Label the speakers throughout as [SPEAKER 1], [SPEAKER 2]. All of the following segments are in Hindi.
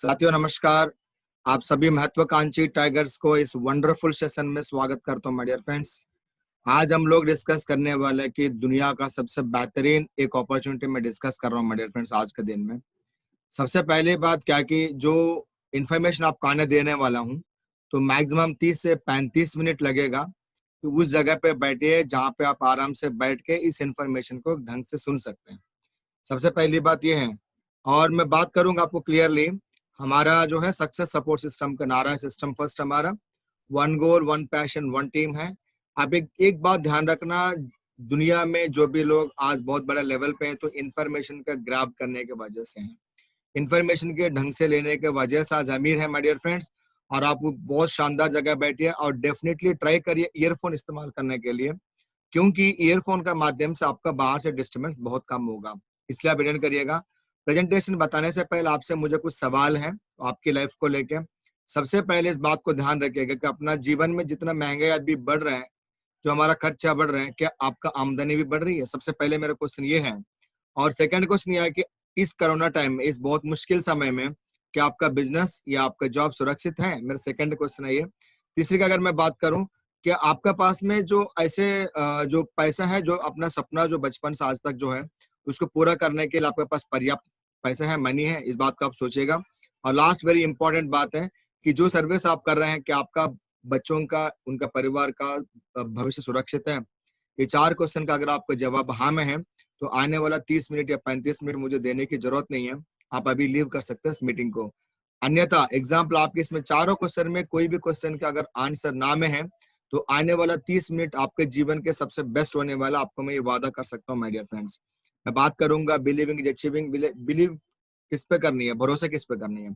[SPEAKER 1] साथियों नमस्कार। आप सभी महत्वाकांक्षी टाइगर्स को इस वंडरफुल सेशन में स्वागत करता हूं माय डियर फ्रेंड्स। आज हम लोग डिस्कस करने वाले हैं कि दुनिया का सबसे बेहतरीन एक अपॉर्चुनिटी में डिस्कस कर रहा हूं माय डियर फ्रेंड्स आज के दिन में। सबसे पहली बात क्या कि जो इन्फॉर्मेशन आपको आने देने वाला हूं तो मैक्सिमम 30 से 35 मिनट लगेगा। तो उस जगह पे बैठिए जहां पे आप आराम से बैठ के इस इन्फॉर्मेशन को ढंग से सुन सकते हैं। सबसे पहली बात ये है और मैं बात करूंगा आपको क्लियरली। हमारा जो है सक्सेस सपोर्ट सिस्टम का नारा है सिस्टम फर्स्ट हमारा। One goal one passion one team है। आप एक बात ध्यान रखना, दुनिया में जो भी लोग आज बहुत बड़े लेवल पे हैं तो इन्फॉर्मेशन का ग्रैब करने की वजह से हैं, इन्फॉर्मेशन के ढंग से लेने के वजह से आज अमीर है माय डियर फ्रेंड्स। और आप बहुत शानदार जगह बैठिए और डेफिनेटली ट्राई करिए ईयरफोन इस्तेमाल करने के लिए, क्योंकि ईयरफोन का माध्यम से आपका बाहर से डिस्टर्बेंस बहुत कम होगा। इसलिए आप अटेंड करिएगा। प्रेजेंटेशन बताने से पहले आपसे मुझे कुछ सवाल हैं आपकी लाइफ को लेके। सबसे पहले इस बात को ध्यान रखिएगा कि अपना जीवन में जितना महंगाई अभी बढ़ रहा है, जो हमारा खर्चा बढ़ रहा है, क्या आपका आमदनी भी बढ़ रही है? सबसे पहले मेरा क्वेश्चन ये है। और सेकंड क्वेश्चन ये है कि इस कोरोना टाइम में, इस बहुत मुश्किल समय में, क्या आपका बिजनेस या आपका जॉब सुरक्षित है? मेरा सेकंड क्वेश्चन है ये। तीसरी का अगर मैं बात करूं, क्या आपका पास में जो ऐसे जो पैसा है, जो अपना सपना जो बचपन से आज तक जो है उसको पूरा करने के लिए आपके पास पर्याप्त पैसा है, मनी है? इस बात को आप सोचिएगा। और लास्ट वेरी इंपॉर्टेंट बात है कि जो सर्विस आप कर रहे हैं, क्या आपका बच्चों का, उनका परिवार का भविष्य सुरक्षित है? ये 4 क्वेश्चन का अगर आपका जवाब हाँ में है तो आने वाला 30 मिनट या 35 मिनट मुझे देने की जरूरत नहीं है। आप अभी लीव कर सकते हैं इस मीटिंग को। अन्यथा एग्जाम्पल आपके इसमें चारों क्वेश्चन में कोई भी क्वेश्चन का अगर आंसर ना में है तो आने वाला 30 मिनट आपके जीवन के सबसे बेस्ट होने वाला, आपको मैं ये वादा कर सकता हूँ माय डियर फ्रेंड्स। मैं बात करूंगा बिलीविंग इज अचीविंग। बिलीव किस पे करनी है, भरोसा किस पे करनी है?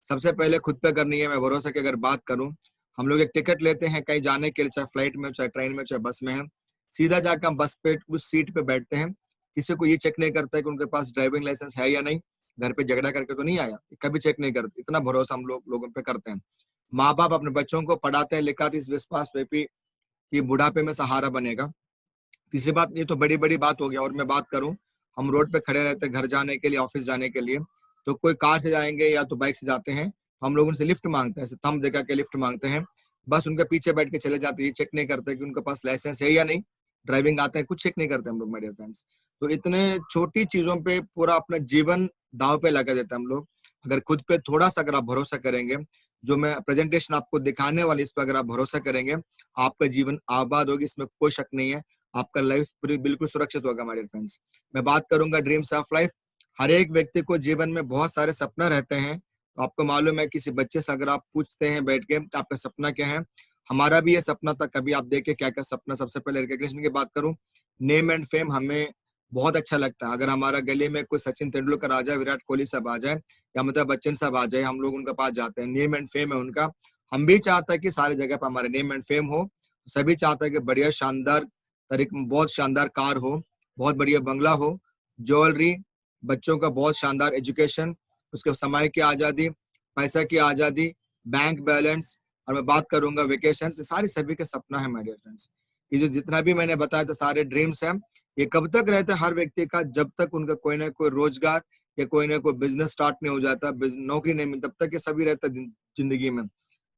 [SPEAKER 1] सबसे पहले खुद पे करनी है। मैं भरोसा की अगर बात करूं, हम लोग एक टिकट लेते हैं कहीं जाने के लिए, चाहे फ्लाइट में, चाहे ट्रेन में, चाहे बस में है। सीधा जाकर हम बस पे उस सीट पे बैठते हैं। किसी को ये चेक नहीं करता कि उनके पास ड्राइविंग लाइसेंस है या नहीं, घर पे झगड़ा करके तो नहीं आया, कभी चेक नहीं करते। इतना भरोसा हम लोगों पे करते हैं। माँ बाप अपने बच्चों को पढ़ाते हैं लिखाते इस विश्वास पे भी कि बुढ़ापे में सहारा बनेगा। तीसरी बात, ये तो बड़ी बड़ी बात हो गया। और मैं बात करूं, हम रोड पे खड़े रहते हैं घर जाने के लिए, ऑफिस जाने के लिए, तो कोई कार से जाएंगे या तो बाइक से जाते हैं, हम लोग उनसे लिफ्ट मांगते हैं, थंब दिखा के लिफ्ट मांगते हैं। बस उनके पीछे बैठ के चले जाते हैं, ये चेक नहीं करते कि उनके पास लाइसेंस है या नहीं, ड्राइविंग आते हैं, कुछ चेक नहीं करते हम लोग माय डियर फ्रेंड्स। तो इतने छोटी चीजों पे पूरा अपना जीवन दाव पे लगा देते हैं हम लोग। अगर खुद पे थोड़ा सा अगर आप भरोसा करेंगे, जो मैं प्रेजेंटेशन आपको दिखाने वाली इस पर अगर आप भरोसा करेंगे, आपका जीवन आबाद होगी, इसमें कोई शक नहीं है। आपका लाइफ पूरी बिल्कुल सुरक्षित होगा हमारे फ्रेंड्स। मैं बात करूंगा ड्रीम्स ऑफ लाइफ। हर एक व्यक्ति को जीवन में बहुत सारे सपना रहते हैं। तो आपको मालूम है, किसी बच्चे से अगर आप पूछते हैं बैठ के आपका सपना क्या है, हमारा भी ये सपना था। कभी आप देखे क्या क्या सपना। सबसे पहले रिकग्निशन की बात करूं, नेम एंड फेम हमें बहुत अच्छा लगता है। अगर हमारा गली में कोई सचिन तेंदुलकर आ जाए, विराट कोहली साहब आ जाए या अमिताभ बच्चन साहब आ जाए, हम लोग उनके पास जाते हैं। नेम एंड फेम है उनका। हम भी चाहते हैं कि सारी जगह पर हमारे नेम एंड फेम हो। सभी चाहते हैं कि बढ़िया शानदार तरीके, बहुत शानदार कार हो, बहुत बढ़िया बंगला हो, ज्वेलरी, बच्चों का बहुत शानदार एजुकेशन, उसके समय की आज़ादी, पैसा की आज़ादी, बैंक बैलेंस, और मैं बात करूंगा वेकेशन। सारी सभी का सपना है माय डियर फ्रेंड्स। ये जो जितना भी मैंने बताया तो सारे ड्रीम्स हैं। ये कब तक रहता है हर व्यक्ति का? जब तक उनका कोई ना कोई रोजगार या कोई ना कोई बिजनेस स्टार्ट नहीं हो जाता, नौकरी नहीं मिलती, तब तक ये सभी रहता है जिंदगी में।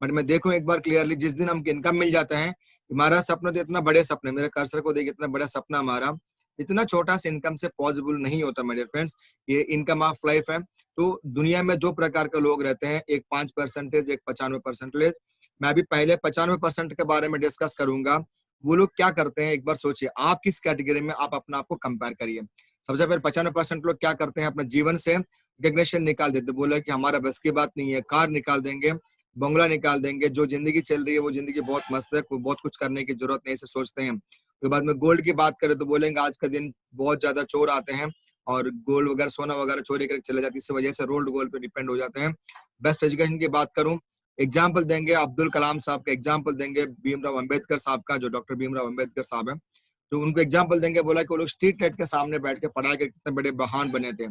[SPEAKER 1] बट मैं देखूं एक बार क्लियरली, जिस दिन हमको इनकम मिल जाता है, हमारा सपना तो इतना बड़े सपने, मेरे कर्सर को देखिए, इतना बड़ा सपना हमारा इतना छोटा सा इनकम से पॉसिबल नहीं होता मेरे फ्रेंड्स। ये इनकम ऑफ लाइफ है। तो दुनिया में 2 प्रकार के लोग रहते हैं, एक 5%, एक 95%। मैं अभी पहले 95% के बारे में डिस्कस करूंगा। वो लोग क्या करते हैं, एक बार सोचिए आप किस कैटेगरी में आप अपना आपको कंपेयर करिए। सबसे पहले 95% लोग क्या करते हैं, अपने जीवन से रिकग्निशन निकाल देते, बोले कि हमारा बस की बात नहीं है, कार निकाल देंगे, बंगला निकाल देंगे, जो जिंदगी चल रही है वो जिंदगी बहुत मस्त है, कोई बहुत कुछ करने की जरूरत नहीं, ऐसे सोचते हैं। उसके बाद में गोल्ड की बात करें तो बोलेंगे आज का दिन बहुत ज्यादा चोर आते हैं और गोल्ड वगैरह, सोना वगैरह चोरी करके चले जाते हैं, इस वजह से रोल्ड गोल्ड पे डिपेंड हो जाते हैं। बेस्ट एजुकेशन की बात करूं, एग्जाम्पल देंगे अब्दुल कलाम साहब का, एग्जाम्पल देंगे भीमराव अम्बेडकर साहब का, जो डॉक्टर भीमराव अम्बेडकर साहब है, तो उनको एग्जाम्पल देंगे। बोला कि वो लोग स्ट्रीट लाइट के सामने बैठ के पढ़ाई के कितने बड़े महान बने थे।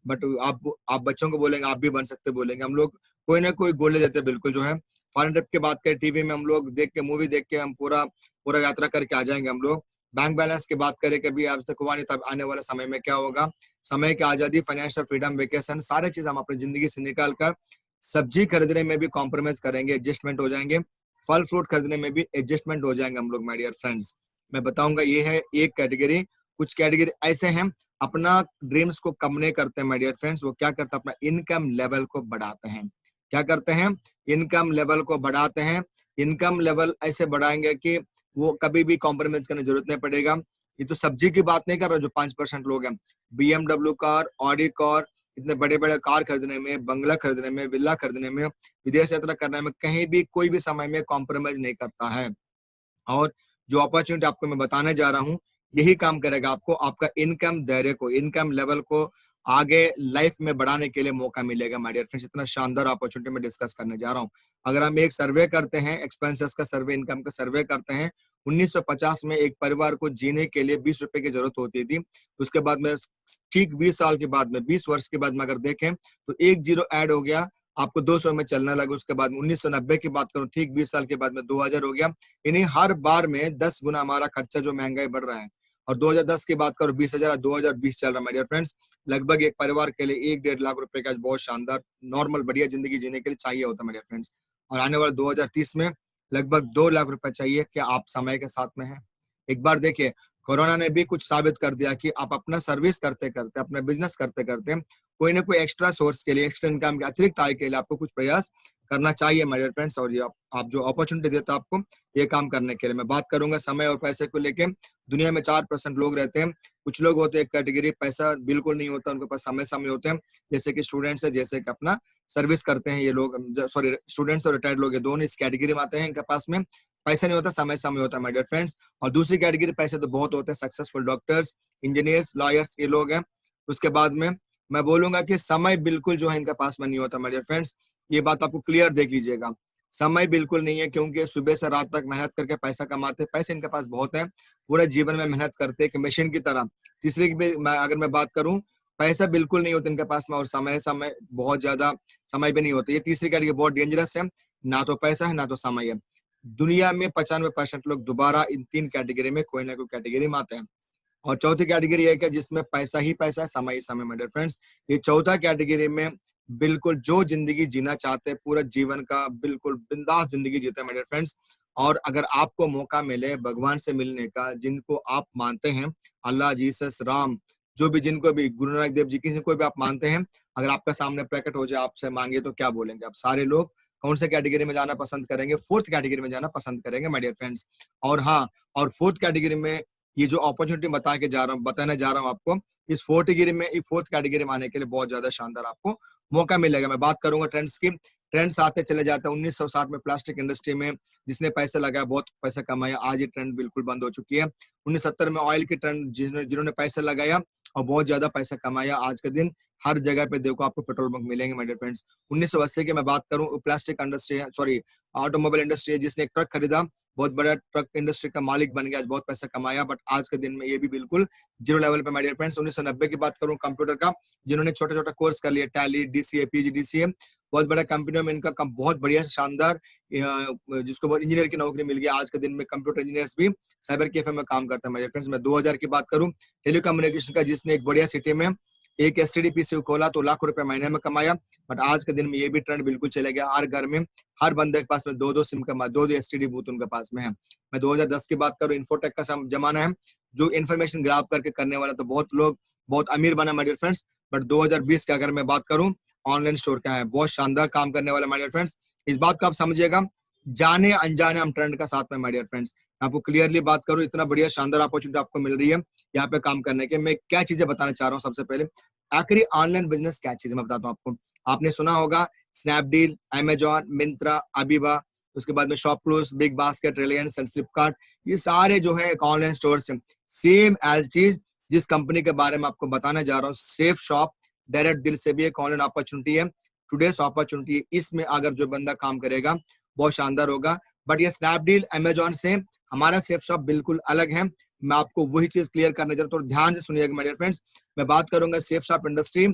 [SPEAKER 1] बट आप बच्चों को बोलेंगे आप भी बन सकते, बोलेंगे हम लोग कोई ना कोई गोले देते बिल्कुल जो है। फॉरेन ट्रिप की बात करें, टीवी में हम लोग देख के, मूवी देख के हम पूरा पूरा यात्रा करके आ जाएंगे हम लोग। बैंक बैलेंस की बात करें, कभी आपसे हुआ नहीं, तब आने वाले समय में क्या होगा? समय की आजादी, फाइनेंशियल फ्रीडम, वेकेशन, सारे चीज हम अपनी जिंदगी से निकाल कर सब्जी खरीदने में भी कॉम्प्रोमाइज करेंगे, एडजस्टमेंट हो जाएंगे, फल फ्रूट खरीदने में भी एडजस्टमेंट हो जाएंगे हम लोग माय डियर फ्रेंड्स। मैं बताऊंगा ये है एक कैटेगरी। कुछ कैटेगरी ऐसे हैं अपना ड्रीम्स को कम नहीं करते माय डियर फ्रेंड्स, वो क्या करते हैं अपना इनकम लेवल को बढ़ाते हैं। क्या करते हैं? इनकम लेवल को बढ़ाते हैं। इनकम लेवल ऐसे बढ़ाएंगे कि वो कभी भी कॉम्प्रोमाइज करने की जरूरत नहीं पड़ेगा। ये तो सब्जी की बात नहीं कर रहा जो 5% लोग हैं। BMW कार, ऑडी कार, इतने बड़े बड़े कार खरीदने में, बंगला खरीदने में, विला खरीदने में, विदेश यात्रा करने में कहीं भी कोई भी समय में कॉम्प्रोमाइज नहीं करता है। और जो अपॉर्चुनिटी आपको मैं बताने जा रहा हूँ यही काम करेगा आपको आपका इनकम दायरे को, इनकम लेवल को आगे लाइफ में बढ़ाने के लिए मौका मिलेगा माय डियर फ्रेंड्स। इतना शानदार अपॉर्चुनिटी मैं डिस्कस करने जा रहा हूँ। अगर हम एक सर्वे करते हैं, एक्सपेंसेस का सर्वे, इनकम का सर्वे करते हैं, 1950 में एक परिवार को जीने के लिए 20 रुपए की जरूरत होती थी। उसके बाद में ठीक 20 साल के बाद में, 20 वर्ष के बाद में अगर देखें तो एक जीरो ऐड हो गया, आपको 200 में चलने लगा। उसके बाद 1990 की बात करूं, ठीक 20 साल के बाद में 2000 हो गया। यानी हर बार में 10 गुना हमारा खर्चा जो महंगाई बढ़ रहा है। और 2010 की बात करो 20,000, 2020 चल रहा है माय डियर फ्रेंड्स। लगभग एक परिवार के लिए 1-1.5 लाख रुपए का बहुत शानदार नॉर्मल बढ़िया जिंदगी जीने के लिए चाहिए होता है माय डियर फ्रेंड्स। और आने वाले 2030 में लगभग 2 लाख रुपए चाहिए। क्या आप समय के साथ में हैं? एक बार देखिए, कोरोना ने भी कुछ साबित कर दिया कि आप अपना सर्विस करते करते, अपना बिजनेस करते करते कोई ना कोई एक्स्ट्रा सोर्स के लिए, एक्स्ट्रा इनकम के अतिरिक्त आय के लिए आपको कुछ प्रयास करना चाहिए माय डियर फ्रेंड्स। और ये आप जो अपॉर्चुनिटी देता है आपको ये काम करने के लिए। मैं बात करूंगा समय और पैसे को लेके। दुनिया में 4% लोग रहते हैं। कुछ लोग होते हैं एक कैटेगरी, पैसा बिल्कुल नहीं होता उनके पास, समय समय होते हैं, जैसे कि स्टूडेंट्स है, जैसे कि अपना सर्विस करते हैं ये लोग, सॉरी स्टूडेंट्स और रिटायर्ड लोग, ये दोनों इस कैटेगरी में आते हैं। इनके पास में पैसा नहीं होता, समय समय होता है माय डियर फ्रेंड्स। और दूसरी कैटेगरी पैसे तो बहुत होते हैं, सक्सेसफुल डॉक्टर्स, इंजीनियर्स, लॉयर्स, ये लोग हैं। उसके बाद में मैं बोलूंगा कि समय बिल्कुल जो है इनके पास में नहीं होता माय डियर फ्रेंड्स। ये बात आपको क्लियर देख लीजिएगा, समय बिल्कुल नहीं है, क्योंकि सुबह से रात तक मेहनत करके पैसा कमाते, पैसे इनके पास बहुत है, पूरे जीवन में मेहनत करते एक मशीन की तरह। तीसरे की भी अगर मैं बात करूं, पैसा बिल्कुल नहीं होता इनके पास में, और समय समय बहुत ज्यादा समय भी नहीं होता। ये तीसरी कैटेगरी बहुत डेंजरस है, ना तो पैसा है ना तो समय है। दुनिया में 95% लोग दोबारा इन तीन कैटेगरी में कोई ना कोई कैटेगरी में आते हैं। और चौथी कैटेगरी एक है जिसमें पैसा ही पैसा है, समय ही समय, माय डियर फ्रेंड्स। ये चौथा कैटेगरी में बिल्कुल जो जिंदगी जीना चाहते हैं, पूरा जीवन का बिल्कुल बिंदास जिंदगी जीते हैं माय डियर फ्रेंड्स। और अगर आपको मौका मिले भगवान से मिलने का, जिनको आप मानते हैं, अल्लाह, जीसस, राम, जो भी, जिनको भी, गुरु नानक देव जी, किसी को भी आप मानते हैं, अगर आपका सामने प्रकट हो जाए, आपसे मांगे तो क्या बोलेंगे आप? सारे लोग कौन से कैटेगरी में जाना पसंद करेंगे? फोर्थ कैटेगरी में जाना पसंद करेंगे माय डियर फ्रेंड्स। और हाँ, और फोर्थ कैटेगरी में ये जो अपॉर्चुनिटी बताने जा रहा हूँ आपको, इस फोर्थ कैटेगरी में आने के लिए बहुत ज्यादा शानदार आपको मौका मिलेगा। मैं बात करूंगा ट्रेंड्स की। ट्रेंड्स आते चले जाते हैं। 1960 में प्लास्टिक इंडस्ट्री में जिसने पैसे लगाया, बहुत पैसा कमाया, आज ये ट्रेंड बिल्कुल बंद हो चुकी है। 1970 में ऑयल की ट्रेंड, जिन्होंने पैसा लगाया और बहुत ज्यादा पैसा कमाया, आज के दिन हर जगह पे देखो आपको पेट्रोल पंप मिलेंगे माय डियर फ्रेंड्स। 1980 की मैं बात करूं, प्लास्टिक इंडस्ट्री है, सॉरी ऑटोमोबाइल इंडस्ट्री है, जिसने एक ट्रक खरीदा, बहुत बड़ा ट्रक इंडस्ट्री का मालिक बन गया, आज बहुत पैसा कमाया, बट आज के दिन में ये भी बिल्कुल जीरो लेवल पे माय डियर फ्रेंड्स। 1990 की बात करूं कंप्यूटर का, जिन्होंने छोटा छोटा कोर्स कर लिया, टैली, डीसीए, पीजीडीसीए, बहुत बड़ा कंपनियों में इनका बहुत बढ़िया शानदार, जिसको बहुत इंजीनियर की नौकरी मिल गई। आज के दिन में कंप्यूटर इंजीनियर्स भी साइबर कैफे में काम करते हैं माय डियर फ्रेंड्स। मैं 2000 की बात करूं टेलीकम्युनिकेशन का, जिसने एक बढ़िया सिटी में एक एसटीडी पीसी खोला तो लाखों रुपए महीने में कमाया, बट आज के दिन में ये भी ट्रेंड बिल्कुल चले गया। हर घर में, हर बंदे के पास में दो दो सिम का, दो दो एसटीडी बूथ उनके पास में है। मैं 2010 की बात करूं, इन्फोटेक का जमाना है, जो इन्फॉर्मेशन ग्राब करके करने वाला तो बहुत लोग बहुत अमीर बना माय डियर फ्रेंड्स। बट 2020 की अगर मैं बात करूं, ऑनलाइन स्टोर का है, बहुत शानदार काम करने वाला माय डियर फ्रेंड्स। इस बात को आप समझिएगा, जाने अनजाने हम ट्रेंड का साथ में माय डियर फ्रेंड्स। आपको क्लियरली बात करूं, इतना बढ़िया शानदार अपॉर्चुनिटी आपको मिल रही है यहाँ पे काम करने के। मैं क्या चीजें बताना चाह रहा हूँ, सबसे पहले आखिरी ऑनलाइन बिजनेस क्या चीज है मैं बताता हूँ आपको। आपने सुना होगा स्नैपडील, अमेजॉन, मिंत्रा, अबीबा, उसके बाद में ShopClues, big basket, Reliance and Flipkart, ये सारे जो है एक ऑनलाइन स्टोर है। सेम एज चीज जिस कंपनी के बारे में आपको बताने जा रहा हूँ, सेफ शॉप, डायरेक्ट दिल से भी एक ऑनलाइन अपॉर्चुनिटी है, टुडेस अपॉर्चुनिटी। इसमें अगर जो बंदा काम करेगा बहुत शानदार होगा। बट ये स्नैपडील, अमेजॉन से हमारा सेफ शॉप बिल्कुल अलग है। मैं आपको वही चीज क्लियर करने जा रहा हूँ, तो ध्यान से सुनिएगा माय डियर फ्रेंड्स। मैं बात करूंगा सेफ शॉप इंडस्ट्री,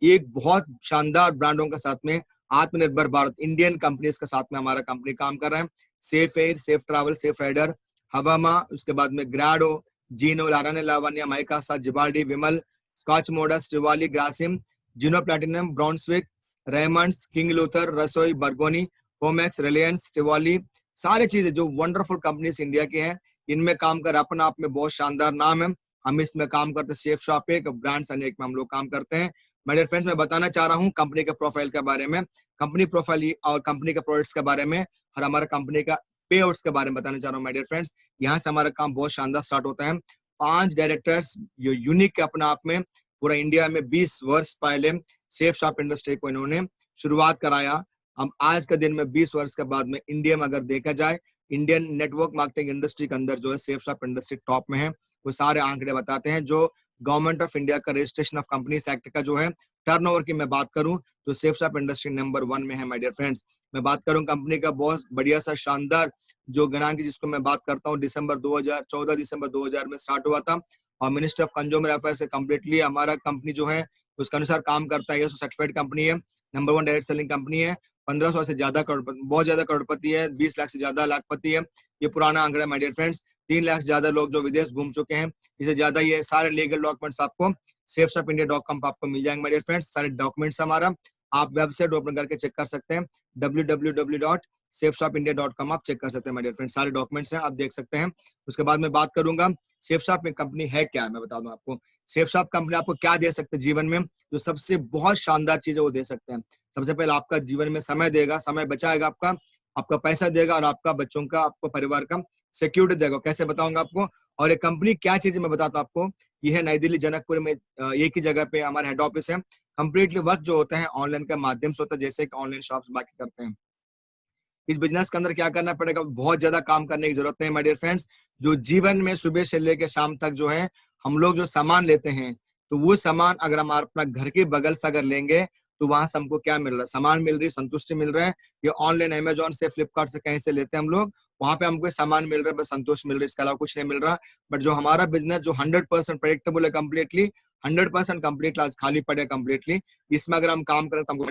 [SPEAKER 1] एक बहुत शानदार ब्रांडों के साथ में, आत्मनिर्भर भारत, इंडियन कंपनीज के साथ में हमारा कंपनी काम कर रहा है। Safe air, safe travel, safe rider, हवामा, उसके बाद में ग्राडो, जीनो, लाराने लावानिया, माइकासा, जिबाल्डी, विमल, स्कॉच मोडस, Tivoli, Grasim, Gino platinum, Brunswick, Raymonds, king Luther, रसोई, बर्गोनी, कोमेक्स, रिलायंस, टिवाली, सारी चीजें जो वंडरफुल कंपनीज इंडिया की हैं, इनमें काम कर अपना आप में बहुत शानदार नाम है। हम इसमें काम करते हैं, सेफ शॉप एक ब्रांड्स अनेक में हम लोग काम करते हैं। मेरे फ्रेंड्स, मैं बताना चाह रहा हूँ कंपनी के प्रोफाइल के बारे में, कंपनी प्रोफाइल और कंपनी के प्रोडक्ट्स के बारे में, और हमारा कंपनी का पे आउट्स के बारे में बताना चाह रहा हूँ। माय डियर फ्रेंड्स, यहाँ से हमारा काम बहुत शानदार स्टार्ट होता है। 5 डायरेक्टर्स जो यूनिक अपना आप में पूरा इंडिया में 20 वर्ष पहले सेफ शॉप इंडस्ट्री को इन्होंने शुरुआत कराया। अब आज के दिन में 20 वर्ष के बाद में इंडिया में अगर देखा जाए, इंडियन नेटवर्क मार्केटिंग इंडस्ट्री के अंदर जो है सेफ शॉप इंडस्ट्री टॉप में है। वो सारे आंकड़े बताते हैं। जो गवर्नमेंट ऑफ इंडिया का रजिस्ट्रेशन ऑफ कंपनीज एक्ट का जो है टर्नओवर की मैं बात करूं तो सेफ शॉप इंडस्ट्री नंबर 1 में है। माय डियर फ्रेंड्स, मैं बात करूं कंपनी का बहुत बढ़िया सा शानदार जो गणांक जिसको मैं बात करता हूं, दिसंबर 2014 दिसंबर 2000 में स्टार्ट हुआ था और मिनिस्ट्री ऑफ कंज्यूमर अफेयर्स से कंप्लीटली हमारा कंपनी जो है उसके अनुसार काम करता है। ये सर्टिफाइड कंपनी है, नंबर 1 डायरेक्ट सेलिंग कंपनी है, 1500 से ज्यादा करोड़पति, बहुत ज्यादा करोड़पति है, 20 लाख से ज्यादा लाखपति है। ये पुराना आंकड़ा है माय डियर फ्रेंड्स। 3 लाख से ज्यादा लोग जो विदेश घूम चुके हैं, इससे ज्यादा ये सारे लीगल डॉक्यूमेंट्स आपको safeshopindia.com पर आपको मिल जाएंगे माय डियर फ्रेंड्स। सारे डॉक्यूमेंट्स हमारा आप वेबसाइट ओपन करके चेक कर सकते हैं, www.safeshopindia.com आप चेक कर सकते हैं माय डियर फ्रेंड्स। सारे डॉक्यूमेंट्स हैं, आप देख सकते हैं। उसके बाद मैं बात करूंगा सेफ शॉप में कंपनी है क्या, मैं बता दूं आपको। सेफ शॉप कंपनी आपको क्या दे सकते हैं जीवन में, जो सबसे बहुत शानदार चीज है वो दे सकते हैं। सबसे पहले आपका जीवन में समय देगा, समय बचाएगा आपका, आपका पैसा देगा और आपका बच्चों का, आपको परिवार का सिक्योरिटी देगा। कैसे बताऊंगा आपको। और ये कंपनी क्या चीज है मैं बताता हूँ आपको। ये है नई दिल्ली जनकपुर में, एक ही जगह पे हमारा हेड ऑफिस है। कंप्लीटली वर्क जो होता है ऑनलाइन के माध्यम से होता है, जैसे कि ऑनलाइन शॉप्स बाकी करते हैं। इस बिजनेस के अंदर क्या करना पड़ेगा, बहुत ज्यादा काम करने की जरूरत नहीं माय डियर फ्रेंड्स। जो जीवन में सुबह से लेकर शाम तक जो है हम लोग जो सामान लेते हैं, तो वो सामान अगर हम अपना घर के बगल से अगर लेंगे तो वहां से हमको क्या मिल रहा है, सामान मिल रही है, संतुष्टि मिल रहा है। ये ऑनलाइन अमेजोन से, फ्लिपकार्ट से, कहीं से लेते हैं हम लोग, वहां पे हमको सामान मिल रहा है, बस संतोष मिल रहा है, इसके अलावा कुछ नहीं मिल रहा। बट जो हमारा बिजनेस जो 100% प्रेडिक्टेबल है, कम्प्लीटली 100% कंप्लीट आज खाली पड़े कम्प्लीटली, इसमें अगर हम काम करें तो हमको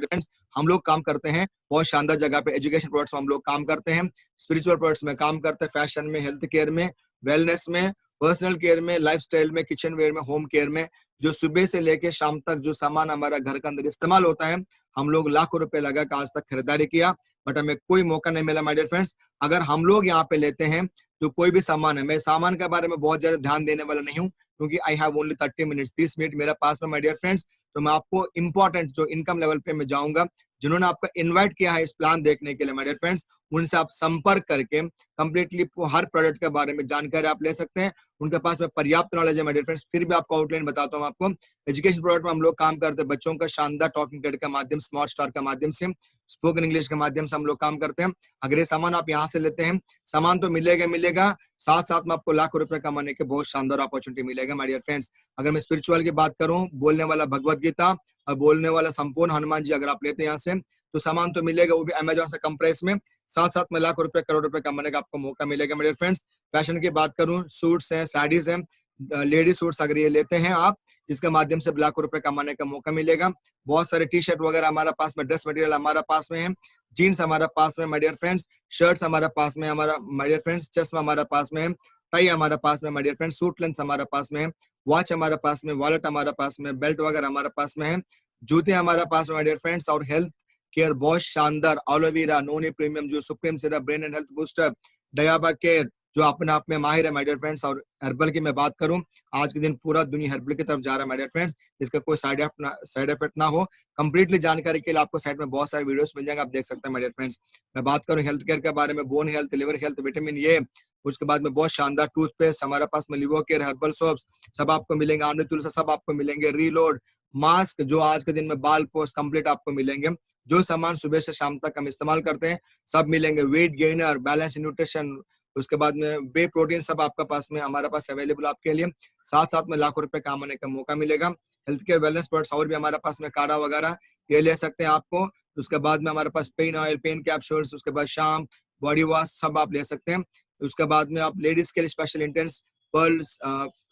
[SPEAKER 1] हम लोग काम करते हैं बहुत शानदार जगह पे। एजुकेशन प्रोडक्ट्स में हम लोग काम करते हैं, स्पिरिचुअल प्रोडक्ट्स में काम करते हैं, फैशन में, हेल्थ केयर में, वेलनेस में, पर्सनल केयर में, लाइफस्टाइल में, किचन वेयर में, होम केयर में। जो सुबह से लेके शाम तक जो सामान हमारा घर के अंदर इस्तेमाल होता है, हम लोग लाखों रुपए लगा के आज तक खरीदारी किया, बट हमें कोई मौका नहीं मिला माय डियर फ्रेंड्स। अगर हम लोग यहाँ पे लेते हैं तो कोई भी सामान है, मैं सामान के बारे में बहुत ज्यादा ध्यान देने वाला नहीं हूँ, क्योंकि I have only 30 minutes, 30 minute मेरे पास में माय डियर फ्रेंड्स। तो मैं आपको इंपॉर्टेंट जो इनकम लेवल पे मैं जाऊंगा, जिन्होंने आपका इनवाइट किया है इस प्लान देखने के लिए माय डियर फ्रेंड्स, उनसे आप संपर्क करके कंप्लीटली हर प्रोडक्ट के बारे में जानकारी आप ले सकते हैं। उनके पास में पर्याप्त नॉलेज है माय डियर फ्रेंड्स। फिर भी आपको आउटलाइन बताता हूँ आपको। एजुकेशन प्रोडक्ट में हम लोग काम करते हैं बच्चों का शानदार टॉकिंग टेड के माध्यम, स्मार्ट स्टार के माध्यम से, स्पोकन इंग्लिश के माध्यम से हम लोग काम करते हैं। अगर ये सामान आप यहाँ से लेते हैं, सामान तो मिलेगा मिलेगा, साथ साथ में आपको लाखों रुपए कमाने के बहुत शानदार अपॉर्चुनिटी मिलेगा माय डियर फ्रेंड्स। अगर मैं स्पिरिचुअल की बात करूं, बोलने वाला भगवत गीता और बोलने वाला संपूर्ण हनुमान जी अगर आप लेते हैं यहाँ से, तो सामान तो मिलेगा, वो भी अमेजोन से कम प्राइस में, साथ साथ में लाखों रुपए करोड़ रुपए कमाने का आपको मौका मिलेगा मेरे फ्रेंड्स। फैशन की बात करूं, सूट्स हैं, साड़ीज हैं, लेडी सूट्स अगर ये लेते हैं आप, इसके माध्यम से लाखों रुपए कमाने का मौका मिलेगा। बहुत सारे टी शर्ट वगैरह हमारा पास में, ड्रेस मटेरियल हमारा पास में है, जीन्स हमारा पास में माय डियर फ्रेंड्स, शर्ट्स हमारा पास में, हमारा माय डियर फ्रेंड्स, चश्मा हमारा पास में है, टाई हमारा पास में माय डियर फ्रेंड्स, सूट लेंस हमारा पास में है, वॉच हमारा पास में, वॉलेट हमारा पास में, बेल्ट वगैरह हमारा पास में है, जूते हमारा पास में माय डियर फ्रेंड्स। और हेल्थ केयर बहुत शानदार, एलोवेरा, नोनी प्रीमियम जो supreme syrup, brain and health booster, दयाबा केयर जो अपने आप में माहिर है माय डियर फ्रेंड्स। और हर्बल की मैं बात करूं, आज के दिन पूरा दुनिया हर्बल की तरफ जा रहा है माय डियर फ्रेंड्स। इसका कोई साइड इफेक्ट ना हो, कंप्लीटली जानकारी के लिए आपको साइड में बहुत सारे वीडियोस मिल जाएंगे, आप देख सकते हैं माय डियर फ्रेंड्स। मैं बात करूं हेल्थ केयर के बारे में, bone health, liver health, vitamin A, उसके बाद में बहुत शानदार टूथपेस्ट हमारे पास में, लिवो केयर, हर्बल सोप्स सब आपको मिलेंगे, आमले तुलसी सब आपको मिलेंगे, रीलोड मास्क जो आज के दिन में बाल पोस्ट कंप्लीट आपको मिलेंगे। जो सामान सुबह से शाम तक हम इस्तेमाल करते हैं सब मिलेंगे, वेट गेनर, बैलेंस न्यूट्रिशन, उसके बाद में वे प्रोटीन सब आपका पास में, हमारे पास अवेलेबल आपके लिए। साथ साथ में लाखों रुपए कमाने का मौका मिलेगा। हेल्थ केयर वेलनेस प्रोडक्ट्स और भी हमारे पास में, काढ़ा वगैरह ये ले सकते हैं आपको। उसके बाद में हमारे पास पेन ऑयल, पेन कैप्सूल्स, उसके बाद शाम बॉडी वॉश सब आप ले सकते हैं। उसके बाद में आप लेडीज के लिए special intense pearls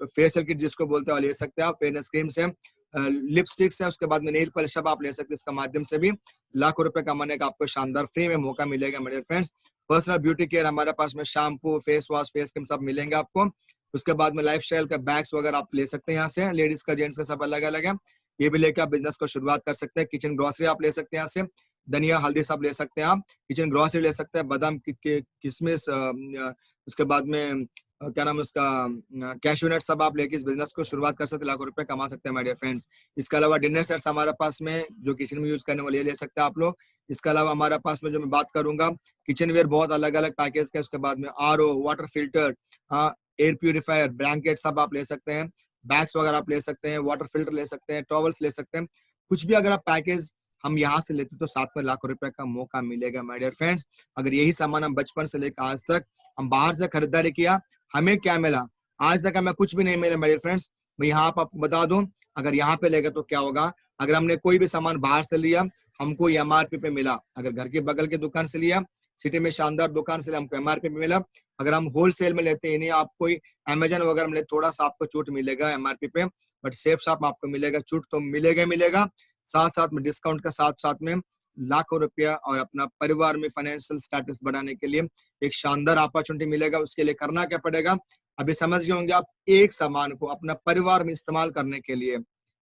[SPEAKER 1] facial kit जिसको बोलते हैं ले सकते हैं आप, फेयरनेस क्रीम से, लिपस्टिक्स है, उसके बाद में नेल पॉलिश सब आप ले सकते हैं। इसका माध्यम से भी लाखों रुपए कमाने का आपको शानदार फ्री में मौका मिलेगा मेरे फ्रेंड्स। पर्सनल ब्यूटी केयर हमारे पास में, shampoo, face wash, face cream सब मिलेंगे आपको। उसके बाद में लाइफस्टाइल का बैग्स वगैरह आप ले सकते हैं यहाँ से, लेडीज का, जेंट्स का सब अलग अलग है। ये भी लेके आप बिजनेस को शुरुआत कर सकते हैं। किचन ग्रोसरी आप ले सकते हैं यहाँ से, धनिया हल्दी सब ले सकते हैं आप, किचन ग्रोसरी ले सकते हैं, बादाम किशमिश, उसके बाद में क्या नाम है उसका, कैशू नट सब आप लेके इस बिजनेस को शुरुआत कर सकते हैं, लाखों रुपए कमा सकते हैं माय डियर फ्रेंड्स। इसके अलावा डिनर सेट्स हमारे पास में जो किचन में यूज करने वाले ये ले सकते हैं आप लोग। इसके अलावा हमारे पास में जो मैं बात करूंगा, किचन वेयर बहुत अलग अलग पैकेज के, उसके बाद में RO, water filter, air purifier, blanket सब आप ले सकते हैं, बैग्स वगैरह आप ले सकते हैं, वाटर फिल्टर ले सकते हैं, टॉवल्स ले सकते हैं। कुछ भी अगर आप पैकेज हम यहाँ से लेते तो साथ में लाखों रुपए का मौका मिलेगा माय डियर फ्रेंड्स। अगर यही सामान हम बचपन से लेकर आज तक हम बाहर से खरीदारी किया, हमें क्या मिला? आज तक हमें कुछ भी नहीं मिला माय डियर फ्रेंड्स। मैं यहाँ पर आपको बता दूं, अगर यहाँ पे लेगा तो क्या होगा, अगर हमने कोई भी सामान बाहर से लिया हमको एमआरपी पे मिला, अगर घर के बगल के दुकान से लिया, सिटी में शानदार दुकान से हमको एमआरपी पे मिला। अगर हम होलसेल में लेते हैं, नहीं आप कोई अमेजन वगैरह में थोड़ा सा आपको छूट मिलेगा एमआरपी पे, बट सेफ शॉप में आपको मिलेगा छूट तो मिलेगा, साथ साथ में डिस्काउंट का साथ साथ में लाखों रुपया और अपना परिवार में फाइनेंशियल स्टेटस बढ़ाने के लिए एक शानदार अपॉर्चुनिटी मिलेगा। उसके लिए करना क्या पड़ेगा, अभी समझ गए होंगे आप। एक सामान को अपना परिवार में इस्तेमाल करने के लिए,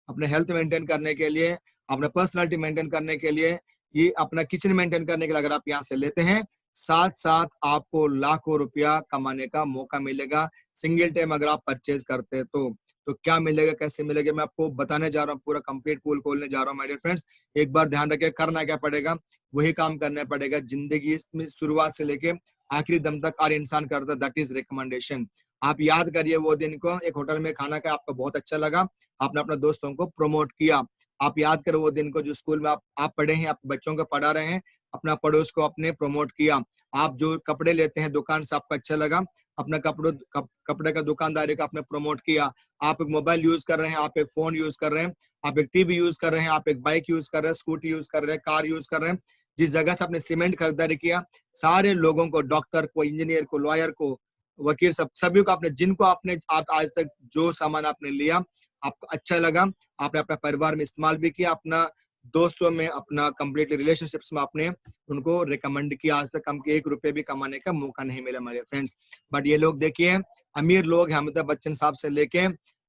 [SPEAKER 1] अपने हेल्थ मेंटेन करने के लिए, अपना पर्सनालिटी मेंटेन करने के लिए, ये अपना किचन मेंटेन करने के लिए अगर आप यहाँ से लेते हैं, साथ साथ आपको लाखों रुपया कमाने का मौका मिलेगा सिंगल टाइम अगर आप परचेज करते हैं तो क्या मिलेगा, कैसे मिलेगा, मैं आपको बताने जा रहा हूँ, पूरा कंप्लीट पूल खोलने जा रहा हूँ माय डियर फ्रेंड्स। एक बार ध्यान रखिए, करना क्या पड़ेगा, वही काम करना पड़ेगा जिंदगी में शुरुआत से लेके आखिरी दम तक हर इंसान करता है, दैट इज रिकमेंडेशन। आप याद करिए वो दिन को, एक होटल में खाना खाया, आपको बहुत अच्छा लगा, आपने अपने दोस्तों को प्रमोट किया। आप याद करो वो दिन को जो स्कूल में आप पढ़े हैं, आप बच्चों को पढ़ा रहे हैं, अपना पड़ोस को आपने प्रमोट किया। आप जो कपड़े लेते हैं दुकान से, आपको अच्छा लगा, अपना कपड़े का दुकानदारी का आपने प्रमोट किया। आप एक मोबाइल यूज कर रहे हैं, आप एक फोन यूज कर रहे हैं, आप एक टीवी यूज कर रहे हैं, आप एक बाइक यूज कर रहे हैं, स्कूटी यूज कर रहे हैं, कार यूज कर रहे हैं, जिस जगह से आपने सीमेंट खरीदारी किया, सारे लोगों को, डॉक्टर को, इंजीनियर को, लॉयर को, वकील, सभी को आपने, जिनको आपने आज तक जो सामान आपने लिया आपको अच्छा लगा, आपने अपना परिवार में इस्तेमाल भी किया, अपना दोस्तों में, अपना कंप्लीटली रिलेशनशिप्स में आपने उनको रिकमेंड किया। आज तक हमको 1 रुपए भी कमाने का मौका नहीं मिला हमारे फ्रेंड्स। बट ये लोग देखिए, अमीर लोग हैं, अमिताभ बच्चन साहब से लेके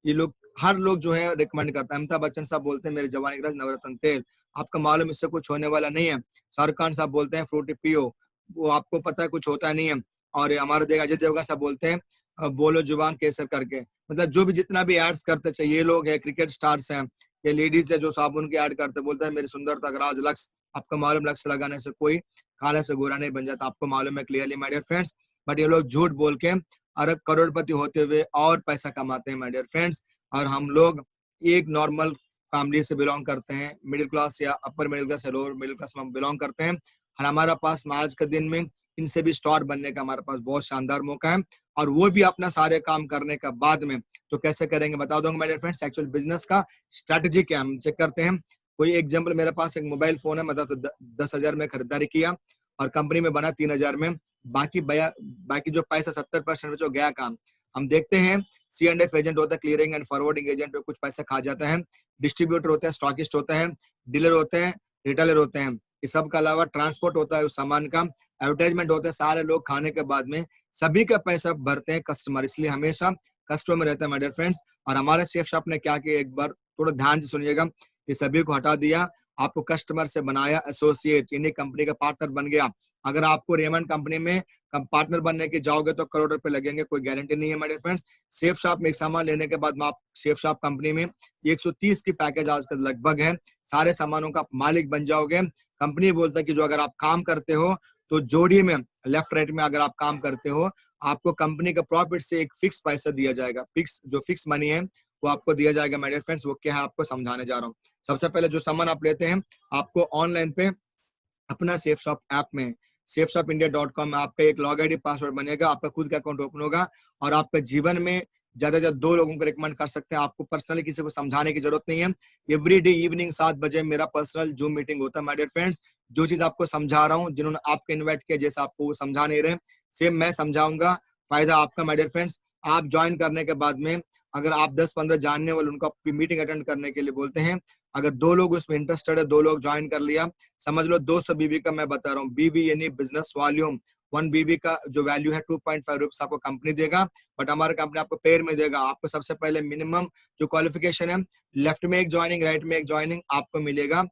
[SPEAKER 1] ये लोग, हर लोग जो है रिकमेंड करता है। अमिताभ बच्चन साहब बोलते हैं मेरे जवानी का नवरत्न तेल, आपका मालूम इससे कुछ होने वाला नहीं है। शाहरुख खान साहब बोलते हैं फ्रूटी पियो, वो आपको पता है कुछ होता नहीं है। और हमारे देख अजय देवगन साहब बोलते हैं बोलो जुबान केसर करके, मतलब जो भी जितना भी एड्स करते चाहिए, ये लोग है क्रिकेट स्टार्स हैं, ये लेडीज है जो साबुन के ऐड करते, बोलते हैं मेरी सुंदरता का राज लक्स। आपको मालूम लक्स लगाने से कोई काले से गोरा नहीं बन जाता, आपको मालूम है clearly my dear friends. But ये लोग झूठ बोल के अरब करोड़पति होते हुए और पैसा कमाते हैं माय डियर फ्रेंड्स। और हम लोग एक नॉर्मल फैमिली से बिलोंग करते हैं, मिडिल क्लास या अपर मिडिल क्लास या लोअर मिडिल क्लास में हम बिलोंग करते हैं, और हमारा पास आज के दिन में इनसे भी स्टार बनने का हमारे पास बहुत शानदार मौका है। और वो भी अपना सारे काम करने का बाद में तो कैसे करेंगे बता दूंगा मेरे फ्रेंड्स। एक्चुअल बिजनेस का स्ट्रेटजी क्या हम चेक करते हैं। कोई एग्जांपल, मेरे पास एक मोबाइल फोन है, मतलब 10,000 में खरीदारी किया और कंपनी में बना 3,000 में, बाकी जो पैसा 70% जो गया काम, हम देखते हैं C&F एजेंट होता है, क्लियरिंग एंड फॉरवर्डिंग एजेंट पे कुछ पैसा खा जाता है, डिस्ट्रीब्यूटर होते हैं, स्टॉकिस्ट होते हैं, डीलर होते हैं, रिटेलर होते हैं, इस सब के अलावा ट्रांसपोर्ट होता है उस सामान का, एडवर्टाइजमेंट होता है, सारे लोग खाने के बाद में सभी का पैसा भरते हैं कस्टमर, इसलिए हमेशा कस्टमर रहता है माय डियर फ्रेंड्स। और हमारे शेफ शॉप ने क्या किया, एक बार थोड़ा ध्यान से सुनिएगा, ये सभी को हटा दिया, आपको कस्टमर से बनाया एसोसिएट, यानी कंपनी का पार्टनर बन गया। अगर आपको रेमंड कंपनी में पार्टनर बनने के जाओगे तो करोड़ रुपए लगेंगे, कोई गारंटी नहीं है my dear friends. Safe shop में एक सामान लेने के बाद में आप सेफ शॉप कंपनी में 130 की पैकेज आजकल लगभग है, सारे सामानों का मालिक बन जाओगे। कंपनी बोलता है कि जो अगर आप काम करते हो तो जोड़ी में लेफ्ट राइट में अगर आप काम करते हो, आपको कंपनी का प्रॉफिट से एक फिक्स पैसा दिया जाएगा, फिक्स मनी है वो आपको दिया जाएगा माय डियर फ्रेंड्स। वो क्या है आपको समझाने जा रहा हूँ। सबसे पहले जो सामान आप लेते हैं, आपको ऑनलाइन पे अपना सेफ शॉप ऐप में safeshopindia.com में आपका एक लॉग आईडी पासवर्ड बनेगा, आपका खुद का अकाउंट ओपन होगा और आपके जीवन में ज्यादा से ज्यादा 2 लोगों को रिकमेंड कर सकते हैं। आपको पर्सनली किसी को समझाने की जरूरत नहीं है। एवरी डे इवनिंग 7 बजे मेरा पर्सनल जूम मीटिंग होता है माय डियर फ्रेंड्स। जो चीज आपको समझा रहा हूँ, जिन्होंने आपको इन्वाइट किया, जैसे आपको वो समझा नहीं रहे, सेम मैं समझाऊंगा, फायदा आपका माय डियर फ्रेंड्स। आप ज्वाइन करने के बाद में अगर आप 10-15 जानने वाले उनको मीटिंग अटेंड करने के लिए बोलते हैं, अगर 2 लोग उसमें इंटरेस्टेड है, 2 लोग ज्वाइन कर लिया, समझ लो 200 बीवी का मैं बता रहा हूँ, बीवी यानी बिजनेस वॉल्यूम, 1 बीबी का जो वैल्यू है 2.5 रुपीस आपको कंपनी देगा, बट हमारा कंपनी आपको पेयर में देगा। आपको सबसे पहले मिनिमम जो क्वालिफिकेशन है, लेफ्ट में एक ज्वाइनिंग, राइट में एक ज्वाइनिंग आपको मिलेगा,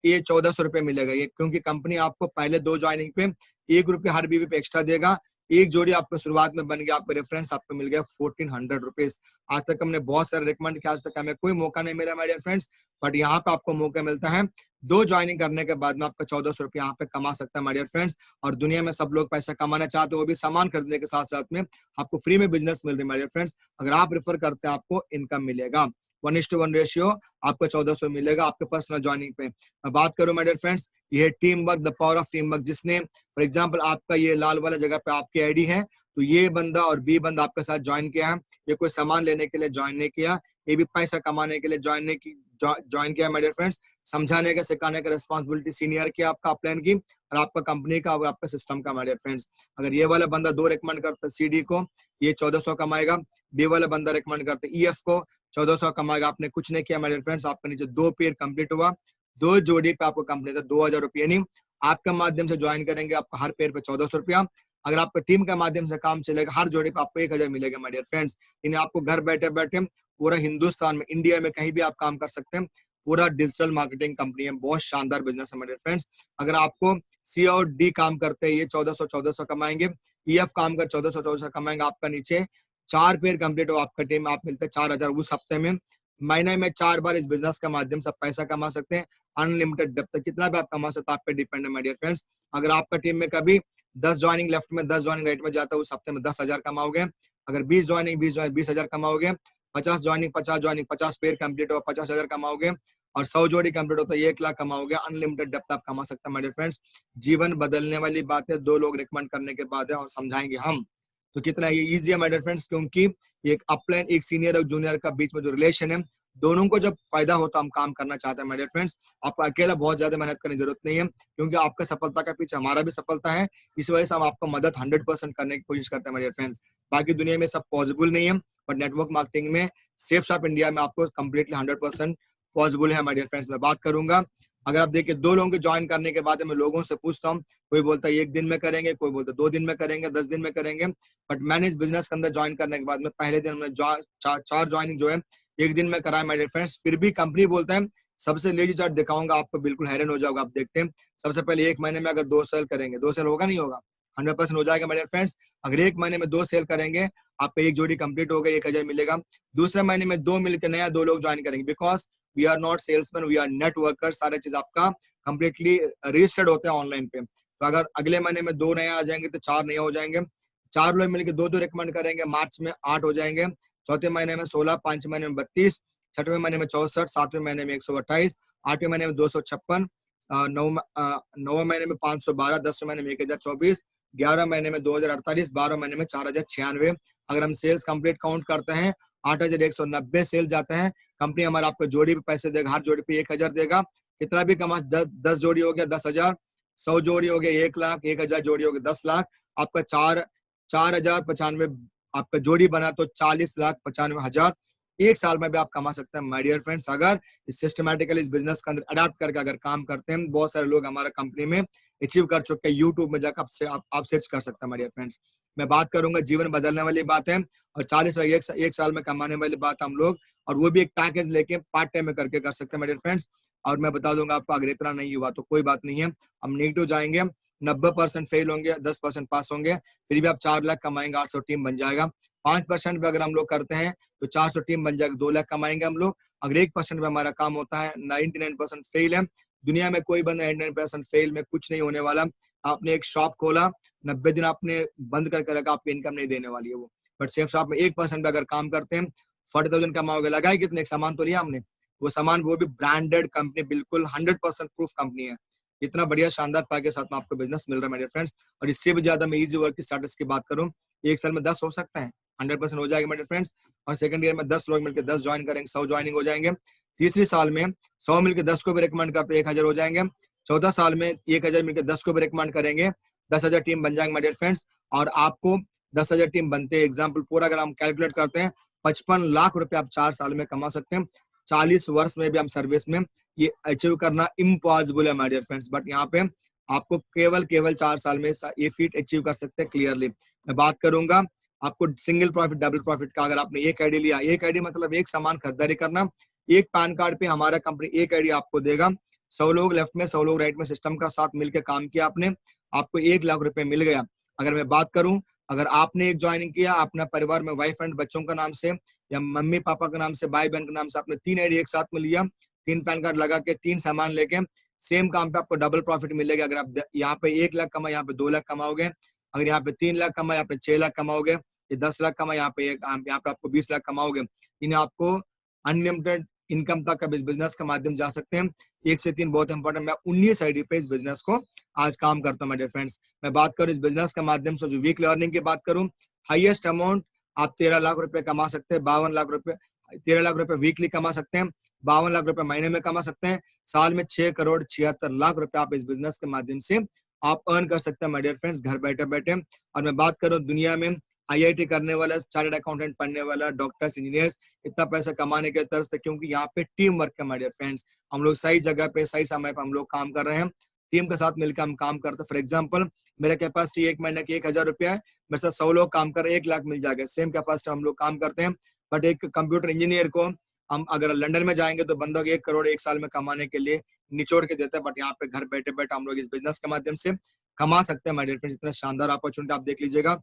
[SPEAKER 1] ये 1400 रुपये मिलेगा ये, क्योंकि कंपनी आपको पहले 2 ज्वाइनिंग पे 1 रुपये हर बीबी पे एक्स्ट्रा देगा। एक जोड़ी आपको शुरुआत में बन गया, आपको रेफरेंस आपको मिल गया 1400 रुपीज। आज तक हमने बहुत सारे रिकमेंड किया, आज तक हमें कोई मौका नहीं मिला माय डियर फ्रेंड्स, बट यहाँ पे आपको मौका मिलता है 2 ज्वाइनिंग करने के बाद में आपका 1400 रुपये यहाँ पे कमा सकता है माय डियर फ्रेंड्स। और दुनिया में सब लोग पैसा कमाना चाहते हो, वो भी सामान खरीदने के साथ साथ में आपको फ्री में बिजनेस मिल रही है माय डियर फ्रेंड्स। अगर आप रेफर करते हैं आपको इनकम मिलेगा, 1:1 रेशियो आपको 1400 मिलेगा आपके पर्सनल ज्वाइनिंग पे। मैं बात करूं माय डियर फ्रेंड्स, ये team work, the power of team work, जिसने फॉर एग्जांपल आपका ये लाल वाला जगह पे आपकी आईडी है, तो ये बंदा और बी बंदा आपके साथ ज्वाइन किया है, ये कोई सामान लेने के लिए ज्वाइन नहीं किया, ये भी पैसा कमाने के लिए ज्वाइन किया माय डियर फ्रेंड्स। समझाने का, सिखाने का रिस्पांसिबिलिटी सीनियर की, आपका अपलाइन की और आपका कंपनी का और आपका सिस्टम का माय डियर फ्रेंड्स। अगर ये वाला बंदा 2 रिकमेंड करता है सीडी को, ये 1400 कमाएगा, बी वाला बंदा रिकमेंड करता है ईएफ को, 1400 कमाएगा। आपने कुछ नहीं किया माय डियर फ्रेंड्स, आपका नीचे 2 पेयर कंप्लीट हुआ, 2 जोड़ी पे आपको कंपनी से 2000 रुपये नहीं आपके माध्यम से ज्वाइन करेंगे, आपको हर पेयर पे 1400 रुपया। अगर आपका टीम के माध्यम से काम चलेगा, हर जोड़ी पे आपको 1000 मिलेगा माय डियर फ्रेंड्स। इन्हें आपको घर बैठे बैठे पूरा हिंदुस्तान में, इंडिया में कहीं भी आप काम कर सकते हैं। पूरा डिजिटल मार्केटिंग कंपनी है, बहुत शानदार बिजनेस है माय डियर फ्रेंड्स। अगर आपको सी और डी काम करते हैं, ये 1400 कमाएंगे, ईएफ काम कर 1400 कमाएंगे, आपका नीचे 4 पेयर कंप्लीट हो आपका टीम, आप मिलते हैं 4000 उस हफ्ते में। महीने में 4 बार इस बिजनेस के माध्यम से आप पैसा कमा सकते हैं, अनलिमिटेड डेप्थ तक कितना भी आप कमा सकते हैं, आप पे डिपेंड है माय डियर फ्रेंड्स। अगर आपका टीम में कभी 10 ज्वाइनिंग लेफ्ट में 10 ज्वाइनिंग राइट में जाता है, उस हफ्ते में 10,000 कमाओगे। अगर 20 ज्वाइनिंग 20,000 कमाओगे, 50 ज्वाइनिंग 50 पेयर कंप्लीट हो 50,000 कमाओगे, और 100 जोड़ी कंप्लीट हो तो 1 लाख कमाओगे, अनलिमिटेड डेप्थ आप कमा सकते हैं माय डियर फ्रेंड्स। जीवन बदलने वाली बात है, 2 लोग रिकमेंड करने के बाद है और समझाएंगे हम, तो कितना ये ईजी है माय डियर फ्रेंड्स, क्योंकि एक अपलाइन, एक सीनियर और जूनियर का बीच में जो रिलेशन है, दोनों को जब फायदा हो तो हम काम करना चाहते हैं माय डियर फ्रेंड्स। आपको अकेला बहुत ज्यादा मेहनत करने की जरूरत नहीं है, क्योंकि आपका सफलता का पीछे हमारा भी सफलता है, इस वजह से हम आपको मदद 100% करने की कोशिश करते हैं माय डियर फ्रेंड्स। बाकी दुनिया में सब पॉसिबल नहीं है, बट नेटवर्क मार्केटिंग में सेफ शॉप इंडिया में आपको कंप्लीटली 100% पॉसिबल है माय डियर फ्रेंड्स। मैं बात करूंगा, अगर आप देखिए 2 लोगों के ज्वाइन करने के बाद मैं लोगों से पूछता हूँ, कोई बोलता है 1 दिन में करेंगे, कोई बोलता है 2 दिन में करेंगे, 10 दिन में करेंगे, बट मैंने इस बिजनेस के अंदर ज्वाइन करने के बाद में पहले दिन हमने 4 ज्वाइनिंग जो है 1 दिन में कराया माय डियर फ्रेंड्स। फिर भी कंपनी बोलता है, सबसे लेजी चार्ट दिखाऊंगा आपको, बिल्कुल हैरान हो जाओगे आप। देखते हैं सबसे पहले 1 महीने में अगर 2 सेल करेंगे, 2 सेल होगा नहीं होगा, 100% हो जाएगा माय डियर फ्रेंड्स। अगर 1 महीने में 2 सेल करेंगे, आपका 1 जोड़ी कंप्लीट हो गई, 1000 मिलेगा। दूसरे महीने में 2 मिलकर नया 2 लोग ज्वाइन करेंगे, because we are not salesman, we are networker, सारे चीज आपका कंप्लीटली रजिस्टर्ड होते हैं ऑनलाइन पे। तो अगर अगले महीने में 2 नया आ जाएंगे तो 4 नया हो जाएंगे, 4 लोग मिलकर 2-2 रिकमेंड करेंगे, मार्च में 8 हो जाएंगे, चौथे महीने में 16, 5वें महीने में 32, 6वें महीने में 64, 7वें महीने में 128, 8वें महीने में 256, 9वें महीने में 512, 10वें महीने में 1024, 11वें महीने में 2048, 12वें महीने में 4096। अगर हम सेल्स कंप्लीट काउंट करते हैं, 8190 सेल जाते हैं। कंपनी हमारा आपको जोड़ी पे पैसे देगा, हर जोड़ी पे 1000 देगा, कितना भी कमा, 10 जोड़ी हो गया 10,000, 100 जोड़ी हो गया 1 लाख, 1000 जोड़ी हो गया 10 लाख, आपका 4,095 आपका जोड़ी बना तो 40,95,000 एक साल में भी आप कमा सकते हैं माय डियर फ्रेंड्स। अगर सिस्टमैटिकली इस बिजनेस के अंदर अडाप्ट करके अगर काम करते हैं, बहुत सारे लोग हमारा कंपनी में अचीव कर चुके हैं, यूट्यूब में जाकर आप सर्च कर सकते हैं माय डियर फ्रेंड्स। मैं बात करूंगा, जीवन बदलने वाली बात है और 40 एक साल में कमाने वाली बात हम लोग, और वो भी एक पैकेज लेके पार्ट टाइम में करके कर सकते हैं माय डियर फ्रेंड्स। और मैं बता दूंगा आपको, अगर इतना नहीं हुआ तो कोई बात नहीं है, हम नेगेटिव जाएंगे, 90% फेल होंगे, 10% पास होंगे, फिर भी आप 4 लाख कमाएंगे, 800 टीम बन जाएगा। 5% भी अगर हम लोग करते हैं तो 400 टीम बन जाएगा, 2 लाख कमाएंगे हम लोग। अगर 1% में हमारा काम होता है, 99% फेल है, दुनिया में कोई बंदा 99% फेल में कुछ नहीं होने वाला। आपने एक शॉप खोला, 90 दिन आपने बंद करके रखा, आपकी इनकम नहीं देने वाली है वो, बट सेफ शॉप में 1% पे अगर काम करते हैं 40,000 कमाओगे। लगाए कितने, एक सामान तो लिया हमने, वो सामान वो भी ब्रांडेड कंपनी, बिल्कुल 100% प्रूफ कंपनी है। इतना बढ़िया शानदार पैकेज के साथ में आपको बिजनेस मिल रहा है मेरे फ्रेंड्स। और इससे भी ज्यादा मैं इजी वर्क की स्टार्टर्स की बात करूं, 1 साल में 10 हो सकता है, 100% हो जाएगा मेरे फ्रेंड्स। और सेकंड ईयर में 10 लोग मिलकर 10 ज्वाइन करेंगे, 100 ज्वाइनिंग हो जाएंगे। तीसरी साल में 100 मिलकर 10 को भी रिकमेंड करते 1000 हो जाएंगे। चौथा साल में 1000 मिलकर 10 को भी रिकमेंड करेंगे, 10,000 टीम बन जाएंगे मेरे फ्रेंड्स। और आपको 10,000 टीम बनते, एग्जाम्पल पूरा अगर हम कैलकुलेट करते हैं, 55 लाख रुपए आप 4 साल में कमा सकते हैं। 40 वर्ष में भी हम सर्विस में ये अचीव करना इम्पॉसिबल है माय डियर फ्रेंड्स, बट यहाँ पे आपको केवल 4 साल में ये फीट अचीव कर सकते हैं क्लियरली। मैं बात करूंगा आपको सिंगल प्रॉफिट डबल प्रॉफिट का। अगर आपने एक आईडी लिया, एक आईडी मतलब एक सामान खरीदारी करना, एक पैन कार्ड पे हमारा कंपनी एक आईडी आपको देगा। 100 लोग लेफ्ट में 100 लोग राइट में सिस्टम का साथ मिलकर काम किया आपने, आपको 1 लाख रुपए मिल गया। अगर मैं बात करूं, अगर आपने एक ज्वाइनिंग किया अपना परिवार में वाइफ एंड बच्चों का नाम से या मम्मी पापा के नाम से, भाई बहन के नाम से, आपने 3 आईडी एक साथ में लिया, 3 पैन कार्ड लगा के 3 सामान लेके सेम काम पे आपको डबल प्रॉफिट मिलेगा। अगर आप यहाँ पे 1 लाख कमाए, यहाँ पे 2 लाख कमाओगे। अगर यहाँ पे 3 लाख कमाए, यहाँ पे 6 लाख कमाओगे। ये 10 लाख कमाए, यहाँ पे आपको 20 लाख कमाओगे। इन्हें आपको अनलिमिटेड इनकम तक का बिजनेस के माध्यम जा सकते हैं। 1 से 3 बहुत इंपॉर्टेंट। मैं 19 आईडी पे इस बिजनेस को आज काम करता हूँ। मेरे फ्रेंड्स, मैं बात करूँ इस बिजनेस के माध्यम से जो वीकली अर्निंग की बात करूँ, हाईएस्ट अमाउंट आप 13 लाख रुपए कमा सकते हैं। 52 लाख रुपए, 13 लाख रुपए वीकली कमा सकते हैं। 52 लाख रुपए महीने में कमा सकते हैं। साल में 6 करोड़ 76 लाख रुपए आप इस बिजनेस के माध्यम से आप अर्न कर सकते हैं माय डियर फ्रेंड्स, घर बैठे बैठे। और मैं बात करूं दुनिया में आईआईटी करने वाला, चार्टर्ड अकाउंटेंट पढ़ने वाला, डॉक्टर्स, इंजीनियर्स इतना पैसा कमाने के तरस थे, क्योंकि यहाँ पे टीम वर्क है माय डियर फ्रेंड्स। हम लोग सही जगह पे सही समय पे हम लोग काम कर रहे हैं, टीम के साथ मिलकर हम काम करते हैं। फॉर एग्जाम्पल, मेरा कैपेसिटी एक महीने की 1,000 रुपया है, मेरे साथ 100 लोग काम कर रहे हैं, 1 लाख मिल जाएगा। सेम कैपेसिटी हम लोग काम करते हैं। बट एक कंप्यूटर इंजीनियर को हम अगर लंदन में जाएंगे तो बंदों को 1 करोड़ एक साल में कमाने के लिए निचोड़ के देते हैं। बट यहाँ पे घर बैठे बैठे हम लोग इस बिजनेस के माध्यम से कमा सकते हैं माय डियर फ्रेंड्स। इतना शानदार अपॉर्चुनिटी आप देख लीजिएगा।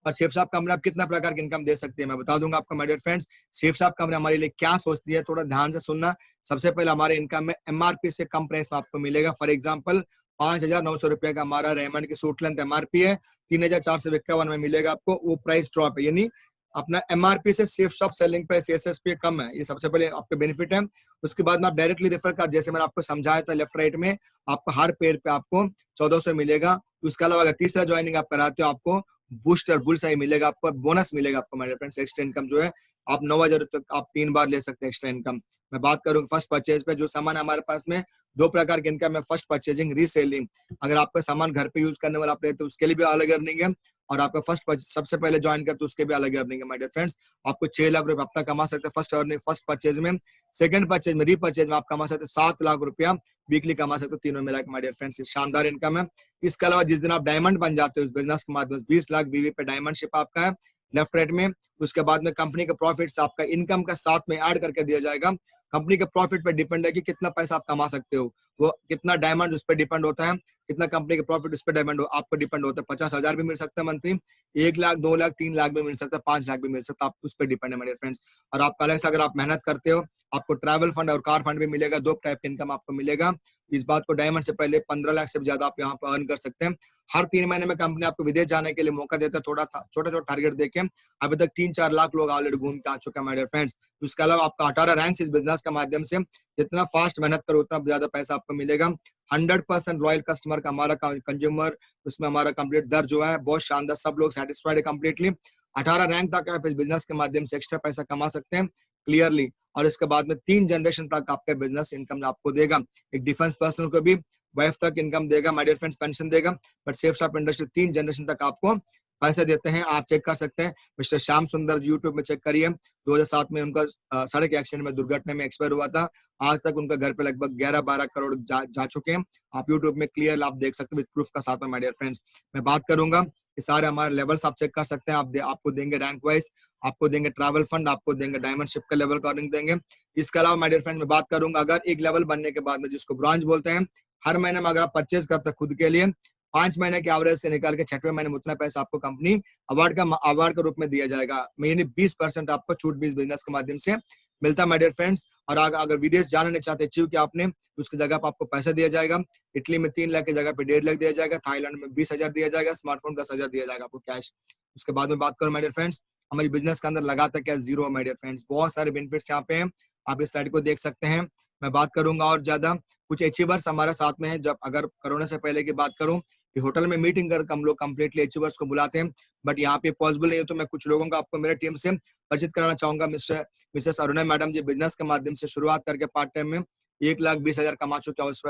[SPEAKER 1] और शेफ साहब कंपनी आप कितना प्रकार की इनकम दे सकती है मैं बता दूंगा आपको माय डियर फ्रेंड्स। शेफ साहब कंपनी हमारे लिए क्या सोचती है, थोड़ा ध्यान से सुनना। सबसे पहले हमारे इनकम में एमआरपी से कम प्राइस में आपको मिलेगा। फॉर एग्जाम्पल, 5,900 रुपए का हमारा रेमंड की सूट लेंथ एमआरपी है, 3,451 में मिलेगा आपको। वो प्राइस ड्रॉप है, यानी अपना एमआरपी से safe shop selling price SSP कम है। ये सबसे पहले आपके बेनिफिट है। उसके बाद में आप डायरेक्टली रेफर कर, जैसे मैंने आपको समझाया था लेफ्ट राइट में, आपको हर पेड़ पे आपको 1,400 मिलेगा। उसके अलावा अगर तीसरा ज्वाइनिंग आप कराते हो, आपको बूस्टर बुलसाई मिलेगा, आपको बोनस मिलेगा आपको मेरे फ्रेंड्स। एक्स्ट्रा इनकम जो है आप 9,000 तक आप 3 बार ले सकते हैं एक्स्ट्रा इनकम। मैं बात करूँ फर्स्ट परचेज पे, जो सामान हमारे पास में 2 प्रकार के इनकम है, फर्स्ट परचेजिंग, रीसेलिंग। अगर आपका सामान घर पे यूज करने वाला आप लेते हो उसके लिए भी अलग अर्निंग है, और आपका फर्स्ट सबसे पहले ज्वाइन करते उसके भी अलग अर्निंग है माय डियर फ्रेंड्स। आपको 6 लाख रुपए अब तक कमा सकते हैं फर्स्ट अर्निंग, फर्स्ट परचेज में। सेकंड परचेज में, रीपरचेज में आप कमा सकते हैं 7 लाख रुपया वीकली कमा सकते हो, तीनों मिला के माय डियर फ्रेंड्स। शानदार इनकम है। इसके अलावा जिस दिन आप डायमंड बन जाते हो इस बिजनेस के माध्यम से, 20 लाख बीवी पे डायमंडशिप आपका है लेफ्ट राइट में। उसके बाद में कंपनी के प्रॉफिट आपका इनकम का साथ में ऐड करके दिया जाएगा। कंपनी के प्रॉफिट पे डिपेंड है कि कितना पैसा आप कमा सकते हो, वो कितना डायमंड उस पर डिपेंड होता है, कितना कंपनी के प्रॉफिट उस पर डिपेंड आपको डिपेंड होता है। 50,000 भी मिल सकता है मंथली, 1 लाख 2 लाख 3 लाख भी मिल सकता है, 5 लाख भी मिल सकता है, आप उस पर डिपेंड है मेरे फ्रेंड्स। और आप अलग से अगर आप मेहनत करते हो, आपको ट्रैवल फंड और कार फंड भी मिलेगा। 2 टाइप का इनकम आपको मिलेगा। इस बात को डायमंड से पहले 15 लाख से भी ज्यादा आप यहाँ पर अर्न कर सकते हैं। हर 3 महीने में कंपनी आपको विदेश जाने के लिए मौका देता है, थोड़ा छोटा छोटा टारगेट देके। अभी तक 3-4 लाख लोग ऑलरेडी घूम के आ चुके हैं माय डियर फ्रेंड्स। उसके अलावा आपका 18 रैंक्स इस बिजनेस के माध्यम से, जितना फास्ट मेहनत करो उतना ज्यादा पैसा आपको मिलेगा। 100% रॉयल कस्टमर का हमारा कंज्यूमर, उसमें हमारा कंप्लीट दर जो है बहुत शानदार, सब लोग सेटिस्फाइड है कंप्लीटली। 18 रैंक तक आप इस बिजनेस के माध्यम से एक्स्ट्रा पैसा कमा सकते हैं क्लियरली। और इसके बाद में 3 जनरेशन तक आपका बिजनेस इनकम आपको देगा। एक डिफेंस पर्सनल को भी वाइफ तक इनकम देगा माय डियर फ्रेंड्स, पेंशन देगा। But safe shop industry 3 generation तक आपको पैसे देते हैं। आप चेक कर सकते हैं, मिस्टर श्याम सुंदर यूट्यूब में चेक करिए। 2007 में उनका सड़क एक्सीडेंट में दुर्घटना में एक्सपायर हुआ था। आज तक उनका घर पे लगभग 11-12 करोड़ जा चुके हैं। आप यूट्यूब में क्लियर आप देख सकते हैं विद प्रूफ का साथ में माय डियर फ्रेंड्स। मैं बात करूंगा कि सारे हमारे लेवल्स आप चेक कर सकते हैं। आपको देंगे रैंक वाइज, आपको देंगे ट्रैवल फंड, आपको देंगे डायमंड शिप का लेवल का अर्निंग देंगे। इसके अलावा माय डियर फ्रेंड मैं बात करूंगा, अगर एक लेवल बनने के बाद में, जिसको ब्रॉन्ज बोलते हैं, हर महीने में अगर आप परचेज करते हैं खुद के लिए, 5 महीने के एवरेज से निकाल के 6वें महीने में उतना पैसा आपको कंपनी अवार्ड के रूप में दिया जाएगा। यानी 20% आपको छूट भी इस बिजनेस के माध्यम से मिलता है माय डियर फ्रेंड्स। और अगर विदेश जाना नहीं चाहते अचीव किया आपने, उसकी जगह पर आपको पैसा दिया जाएगा। इटली में 3 लाख की जगह पे 1.5 लाख दिया जाएगा, थाईलैंड में 20,000 दिया जाएगा, स्मार्टफोन 10,000 दिया जाएगा आपको कैश। उसके बाद में बात करूं माय डियर फ्रेंड्स, हमारी बिजनेस के अंदर लगातार क्या जीरो माय डियर फ्रेंड्स, बहुत सारे बेनिफिट्स यहाँ पे हैं, आप इस स्लाइड को देख सकते हैं। मैं बात करूंगा और ज्यादा कुछ अचीवर्स हमारे साथ में है। जब अगर कोरोना से पहले की बात करूं, कि होटल में मीटिंग कर हम लोग कंप्लीटली अचीवर्स को बुलाते हैं, बट यहाँ पे पॉसिबल नहीं है, तो मैं कुछ लोगों का आपको मेरे टीम से परिचित कराना चाहूंगा। मिसेस अरुणा मैडम जी बिजनेस के माध्यम से शुरुआत करके पार्ट टाइम में 1,20,000 कमा चुके हाउस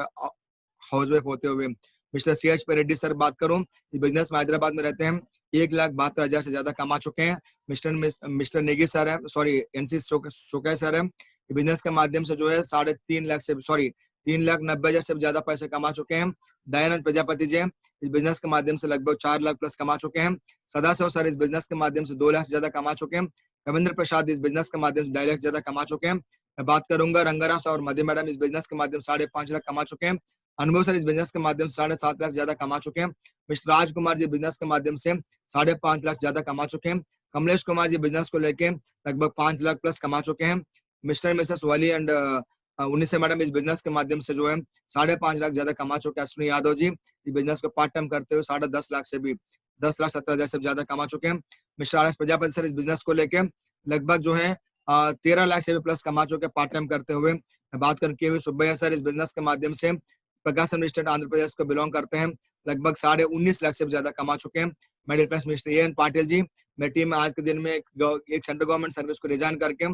[SPEAKER 1] वाइफ होते हुए। मिस्टर CH रेड्डी सर बात करूं, बिजनेस में हैदराबाद में रहते हैं, 1,72,000 से ज्यादा कमा चुके हैं। मिस्टर नेगी सर है, सॉरी NC सोके सर है, बिजनेस के माध्यम से जो है 3.5 लाख से, सॉरी 3,90,000 से ज्यादा पैसे कमा चुके हैं। दयानंद प्रजापति जी इस बिजनेस के माध्यम से लगभग 4 लाख प्लस कमा चुके हैं। सदाशिव सर इस बिजनेस के माध्यम से 2 लाख से ज्यादा कमा चुके हैं। रविंद्र प्रसाद इस बिजनेस के माध्यम से 2.5 लाख से ज्यादा कमा चुके हैं। मैं बात करूंगा रंगाराव और मध्य मैडम इस बिजनेस के माध्यम से 5.5 लाख कमा चुके हैं। अनुभव सर इस बिजनेस के माध्यम से 7.5 लाख ज्यादा कमा चुके हैं। मिस्टर राजकुमार जी बिजनेस के माध्यम से 5.5 लाख ज्यादा कमा चुके हैं। कमलेश कुमार जी बिजनेस को लेके लगभग 5 लाख प्लस कमा चुके हैं। मिस्टर मिसेस वली एंड उन्नीस मैडम इस बिजनेस के माध्यम से जो है 5.5 लाख ज्यादा कमा चुके हैं। अश्विनी यादव जी इस बिजनेस को पार्ट टाइम करते हुए 10.5 लाख से भी 10,17,000 से ज्यादा कमा चुके हैं। Mister R S Prajapati sir इस बिजनेस को लेके लगभग जो है 13 लाख से भी प्लस कमा चुके हैं पार्ट टाइम करते हुए। बात करें के वी सुब्बैया सर इस बिजनेस के माध्यम से प्रकाशन स्टेट आंध्र प्रदेश को बिलोंग करते हैं। लगभग 19.5 लाख से भी ज्यादा कमा चुके हैं। मेरे friends mister A N Patil ji मेरी टीम में आज के दिन में एक सेंट्रल गवर्नमेंट सर्विस को रिजाइन करके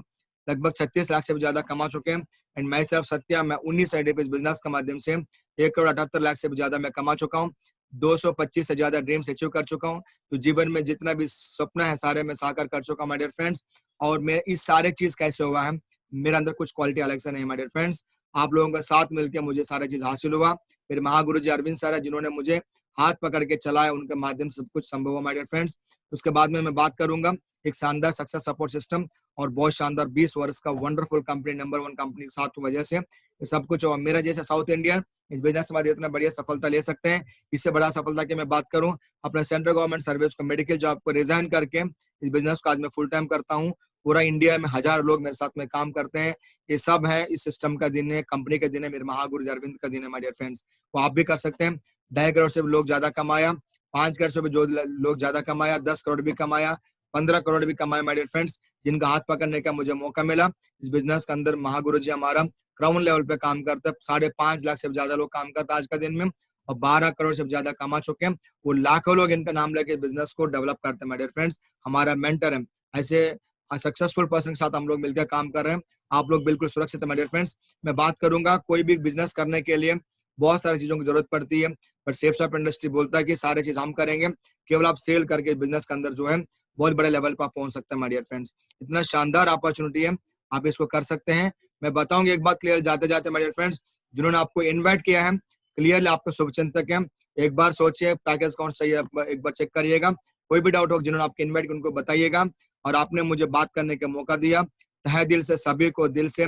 [SPEAKER 1] लगभग 36 लाख से भी ज्यादा कमा चुके हैं। एंड मैं सिर्फ सत्या मैं 19 आईडी पे इस बिजनेस के माध्यम से 1,78,00,000 से भी ज्यादा मैं कमा चुका हूँ। 225 से ज्यादा ड्रीम्स अचीव कर चुका हूँ। तो जीवन में जितना भी सपना है सारे मैं साकार कर चुका हूँ माय डियर फ्रेंड्स। और मैं इस सारे चीज कैसे हुआ है, मेरे अंदर कुछ क्वालिटी अलग से नहीं माय डियर फ्रेंड्स। आप लोगों का साथ मिलकर मुझे सारा चीज हासिल हुआ। मेरे महागुरु जी अरविंद सर है जिन्होंने मुझे हाथ पकड़ के चलाया, उनके माध्यम से सब कुछ संभव हुआ माय डियर फ्रेंड्स। उसके बाद में मैं बात करूंगा एक शानदार सक्सेस सपोर्ट सिस्टम और बहुत शानदार 20 वर्ष का वंडरफुल कंपनी, नंबर 1 कंपनी के साथ वजह से सब कुछ हुआ। मेरा जैसे साउथ इंडियन इस बिजनेस के बाद इतना बढ़िया सफलता ले सकते हैं। इससे बड़ा सफलता की मैं बात करूं, अपने सेंट्रल गवर्नमेंट सर्विस को, मेडिकल जॉब को रिजाइन करके इस बिजनेस को आज मैं फुल टाइम करता हूं। पूरा इंडिया में हजारों लोग मेरे साथ में काम करते हैं। ये सब है इस सिस्टम का दिन है, कंपनी का दिन है, मेरे महागुरु अरविंद का दिन है माय डियर फ्रेंड्स। वो आप भी कर सकते हैं। 2.5 करोड़ से भी लोग ज्यादा कमाया, 5 करोड़ से भी जो लोग ज्यादा कमाया, 10 करोड़ भी कमाया, 15 करोड़ भी कमाया माय डियर फ्रेंड्स, जिनका हाथ पकड़ने का मुझे मौका मिला। इस बिजनेस के अंदर महागुरु जी हमारा क्राउन लेवल पे काम करते हैं। 5.5 लाख से ज्यादा लोग काम करते हैं आज का दिन में और 12 करोड़ से ज्यादा कमा चुके हैं। वो लाखों लोग इनका नाम लेके बिजनेस को डेवलप करते हैं माय डियर फ्रेंड्स। हमारा मेंटर है, ऐसे सक्सेसफुल पर्सन के साथ हम लोग मिलकर काम कर रहे हैं। आप लोग बिल्कुल सुरक्षित है माय डियर फ्रेंड्स। मैं बात करूंगा कोई भी बिजनेस करने के लिए बहुत सारी चीजों की जरूरत पड़ती है, बट सेफ शॉप इंडस्ट्री बोलता है कि सारी चीज हम करेंगे, केवल आप सेल करके बिजनेस के अंदर जो है बहुत बड़े लेवल पर आप पहुंच सकते हैं माय डियर फ्रेंड्स। इतना शानदार अपॉर्चुनिटी है, आप इसको कर सकते हैं। मैं बताऊंगी एक बात क्लियर जाते जाते माय डियर फ्रेंड्स, जिन्होंने आपको इनवाइट किया है क्लियरली आपको शुभचिंतक है, एक बार सोचिए पैकेज कौन सही है, एक बार चेक करिएगा। कोई भी डाउट हो जिन्होंने आपको इनवाइट किया उनको बताइएगा। और आपने मुझे बात करने का मौका दिया, तहे दिल से सभी को दिल से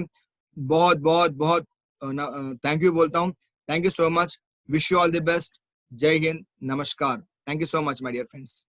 [SPEAKER 1] बहुत बहुत बहुत थैंक यू बोलता हूँ। Thank you so much, wish you all the best. जय हिंद, नमस्कार, thank you so much my dear friends.